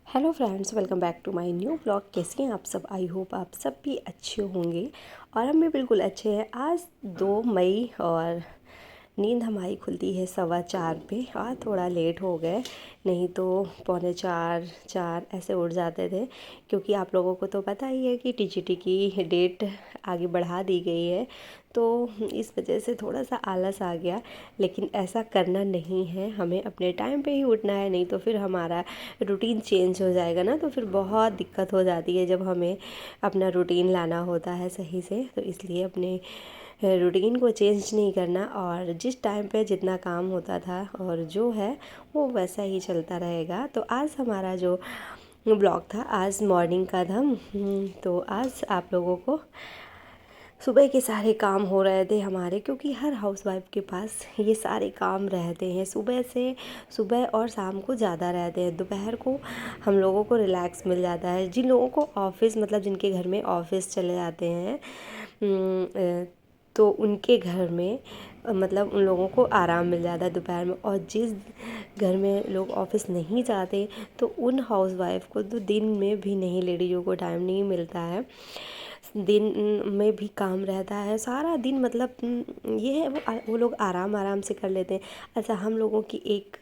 Hello friends, welcome back to my new blog. कैसे हैं आप सब? आई होप आप सब भी अच्छे होंगे और हम भी बिल्कुल अच्छे हैं। आज 2 मई और नींद हमारी खुलती है 4:15 पे और थोड़ा लेट हो गए, नहीं तो 3:45-4 ऐसे उठ जाते थे, क्योंकि आप लोगों को तो पता ही है कि टीजीटी की डेट आगे बढ़ा दी गई है। तो इस वजह से थोड़ा सा आलस आ गया, लेकिन ऐसा करना नहीं है, हमें अपने टाइम पे ही उठना है, नहीं तो फिर हमारा रूटीन चेंज हो जाएगा ना, तो फिर बहुत दिक्कत हो जाती है जब हमें अपना रूटीन लाना होता है सही से। तो इसलिए अपने रूटीन को चेंज नहीं करना और जिस टाइम पे जितना काम होता था और जो है वो वैसा ही चलता रहेगा। तो आज हमारा जो ब्लॉग था, आज मॉर्निंग का था। तो आज आप लोगों को सुबह के सारे काम हो रहे थे हमारे, क्योंकि हर हाउसवाइफ के पास ये सारे काम रहते हैं। सुबह और शाम को ज़्यादा रहते हैं, दोपहर को हम लोगों को रिलैक्स मिल जाता है। जिन लोगों को ऑफिस, मतलब जिनके घर में ऑफिस चले जाते हैं, तो उनके घर में मतलब उन लोगों को आराम मिल जाता है दोपहर में। और जिस घर में लोग ऑफिस नहीं जाते, तो उन हाउसवाइफ को तो दिन में भी नहीं, लेडीज़ों को टाइम नहीं मिलता है, दिन में भी काम रहता है सारा दिन। मतलब ये है, वो लोग आराम से कर लेते हैं। अच्छा, हम लोगों की एक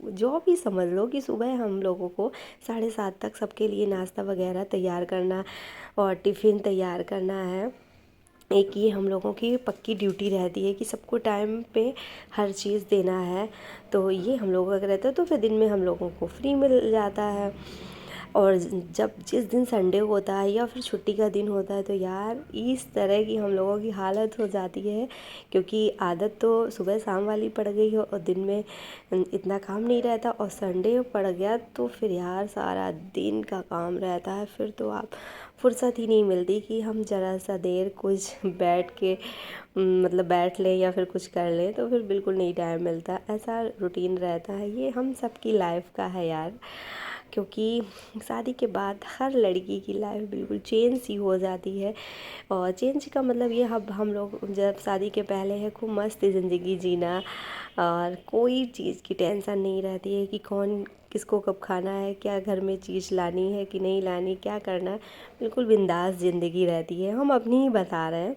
जॉब ही समझ लो कि सुबह हम लोगों को 7:30 तक सबके लिए नाश्ता वगैरह तैयार करना और टिफ़िन तैयार करना है। एक ये हम लोगों की पक्की ड्यूटी रहती है कि सबको टाइम पे हर चीज़ देना है। तो ये हम लोगों का रहता है, तो फिर दिन में हम लोगों को फ्री मिल जाता है। और जब जिस दिन संडे होता है या फिर छुट्टी का दिन होता है, तो यार इस तरह की हम लोगों की हालत हो जाती है, क्योंकि आदत तो सुबह शाम वाली पड़ गई हो और दिन में इतना काम नहीं रहता, और संडे पड़ गया तो फिर यार सारा दिन का काम रहता है। फिर तो आप फुर्सत ही नहीं मिलती कि हम ज़रा सा देर कुछ बैठ के मतलब बैठ लें या फिर कुछ कर लें, तो फिर बिल्कुल नहीं टाइम मिलता। ऐसा रूटीन रहता है, ये हम सबकी लाइफ का है यार, क्योंकि शादी के बाद हर लड़की की लाइफ बिल्कुल चेंज सी हो जाती है। और चेंज का मतलब ये, अब हम लोग जब शादी के पहले है खूब मस्त ज़िंदगी जीना, और कोई चीज़ की टेंशन नहीं रहती है कि कौन किसको कब खाना है, क्या घर में चीज़ लानी है कि नहीं लानी, क्या करना है। बिल्कुल बिंदास ज़िंदगी रहती है, हम अपनी ही बता रहे हैं।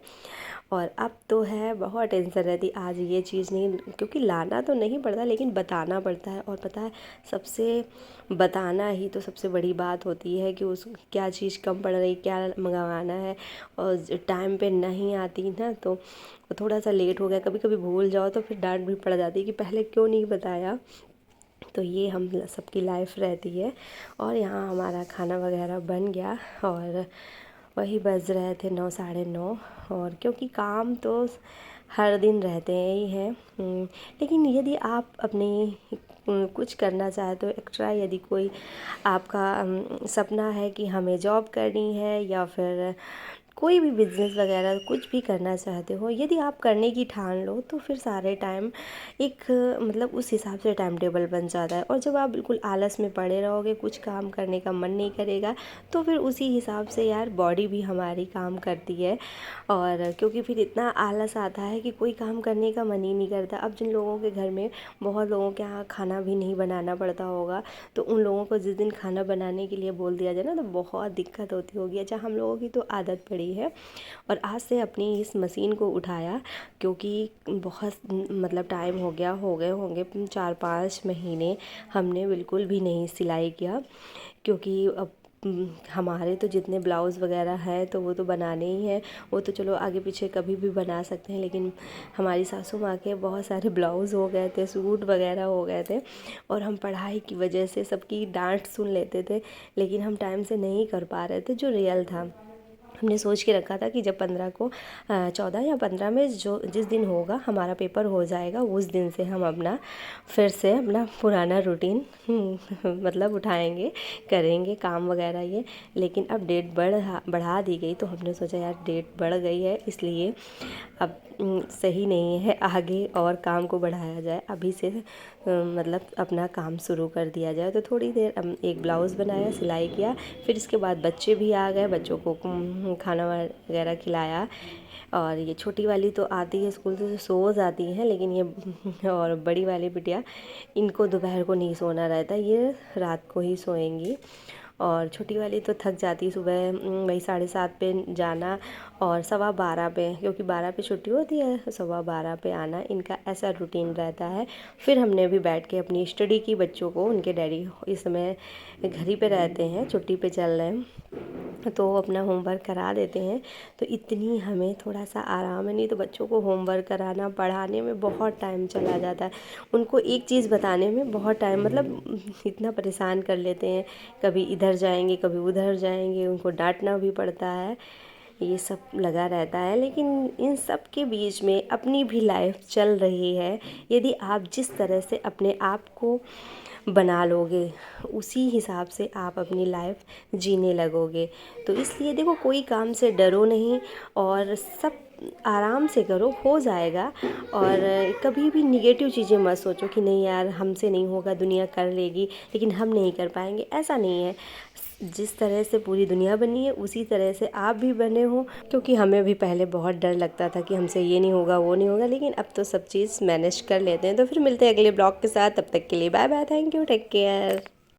और अब तो है बहुत टेंशन रहती, आज ये चीज़ नहीं, क्योंकि लाना तो नहीं पड़ता लेकिन बताना पड़ता है। और पता है, सबसे बताना ही तो सबसे बड़ी बात होती है कि उस क्या चीज़ कम पड़ रही, क्या मंगवाना है। और टाइम पे नहीं आती ना, तो थोड़ा सा लेट हो गया, कभी कभी भूल जाओ तो फिर डांट भी पड़ जाती है कि पहले क्यों नहीं बताया। तो ये हम सबकी लाइफ रहती है। और यहाँ हमारा खाना वगैरह बन गया और वही बज रहे थे 9, 9:30। और क्योंकि काम तो हर दिन रहते ही हैं, लेकिन यदि आप अपनी कुछ करना चाहे तो एक्स्ट्रा, यदि कोई आपका सपना है कि हमें जॉब करनी है या फिर कोई भी बिज़नेस वगैरह कुछ भी करना चाहते हो, यदि आप करने की ठान लो, तो फिर सारे टाइम एक मतलब उस हिसाब से टाइम टेबल बन जाता है। और जब आप बिल्कुल आलस में पड़े रहोगे, कुछ काम करने का मन नहीं करेगा, तो फिर उसी हिसाब से यार बॉडी भी हमारी काम करती है। और क्योंकि फिर इतना आलस आता है कि कोई काम करने का मन ही नहीं करता। अब जिन लोगों के घर में, बहुत लोगों के यहाँ खाना भी नहीं बनाना पड़ता होगा, तो उन लोगों को जिस दिन खाना बनाने के लिए बोल दिया जाए ना, तो बहुत दिक्कत होती होगी। अच्छा, हम लोगों की तो आदत पड़ी है और आज से अपनी इस मशीन को उठाया, क्योंकि बहुत मतलब टाइम हो गए होंगे 4-5 महीने हमने बिल्कुल भी नहीं सिलाई किया। क्योंकि अब हमारे तो जितने ब्लाउज़ वगैरह हैं तो वो तो बनाने ही हैं, वो तो चलो आगे पीछे कभी भी बना सकते हैं। लेकिन हमारी सासू माँ के बहुत सारे ब्लाउज़ हो गए थे, सूट वगैरह हो गए थे, और हम पढ़ाई की वजह से सबकी डांट सुन लेते थे, लेकिन हम टाइम से नहीं कर पा रहे थे जो रियल था। हमने सोच के रखा था कि जब 15 को 14 या 15 में जो जिस दिन होगा हमारा पेपर हो जाएगा, उस दिन से हम अपना फिर से अपना पुराना रूटीन मतलब उठाएंगे, करेंगे काम वगैरह ये। लेकिन अब डेट बढ़ा दी गई, तो हमने सोचा यार डेट बढ़ गई है, इसलिए अब सही नहीं है आगे और काम को बढ़ाया जाए। अभी से मतलब अपना काम शुरू कर दिया जाए। तो थोड़ी देर एक ब्लाउज़ बनाया, सिलाई किया, फिर इसके बाद बच्चे भी आ गए, बच्चों को खाना वगैरह खिलाया। और ये छोटी वाली तो आती है स्कूल से, सो जाती है, लेकिन ये और बड़ी वाली बिटिया, इनको दोपहर को नहीं सोना रहता, ये रात को ही सोएंगी। और छोटी वाली तो थक जाती है, सुबह वही 7:30 पे जाना और 12:15 पे, क्योंकि 12 पे छुट्टी होती है, 12:15 पे आना, इनका ऐसा रूटीन रहता है। फिर हमने भी बैठ के अपनी स्टडी की, बच्चों को, उनके डैडी इस समय घर ही पे रहते हैं, छुट्टी पे चल रहे हैं, तो अपना होमवर्क करा देते हैं। तो इतनी हमें थोड़ा सा आराम है, नहीं तो बच्चों को होमवर्क कराना, पढ़ाने में बहुत टाइम चला जाता है, उनको एक चीज़ बताने में बहुत टाइम, मतलब इतना परेशान कर लेते हैं, कभी इधर जाएंगे, कभी उधर जाएंगे, उनको डांटना भी पड़ता है, ये सब लगा रहता है। लेकिन इन सब के बीच में अपनी भी लाइफ चल रही है। यदि आप जिस तरह से अपने आप को बना लोगे, उसी हिसाब से आप अपनी लाइफ जीने लगोगे। तो इसलिए देखो, कोई काम से डरो नहीं और सब आराम से करो, हो जाएगा। और कभी भी निगेटिव चीज़ें मत सोचो कि नहीं यार हमसे नहीं होगा, दुनिया कर लेगी लेकिन हम नहीं कर पाएंगे, ऐसा नहीं है। जिस तरह से पूरी दुनिया बनी है उसी तरह से आप भी बने हो। क्योंकि हमें भी पहले बहुत डर लगता था कि हमसे ये नहीं होगा, वो नहीं होगा, लेकिन अब तो सब चीज़ मैनेज कर लेते हैं। तो फिर मिलते हैं अगले ब्लॉग के साथ, तब तक के लिए bye bye, thank you, take care.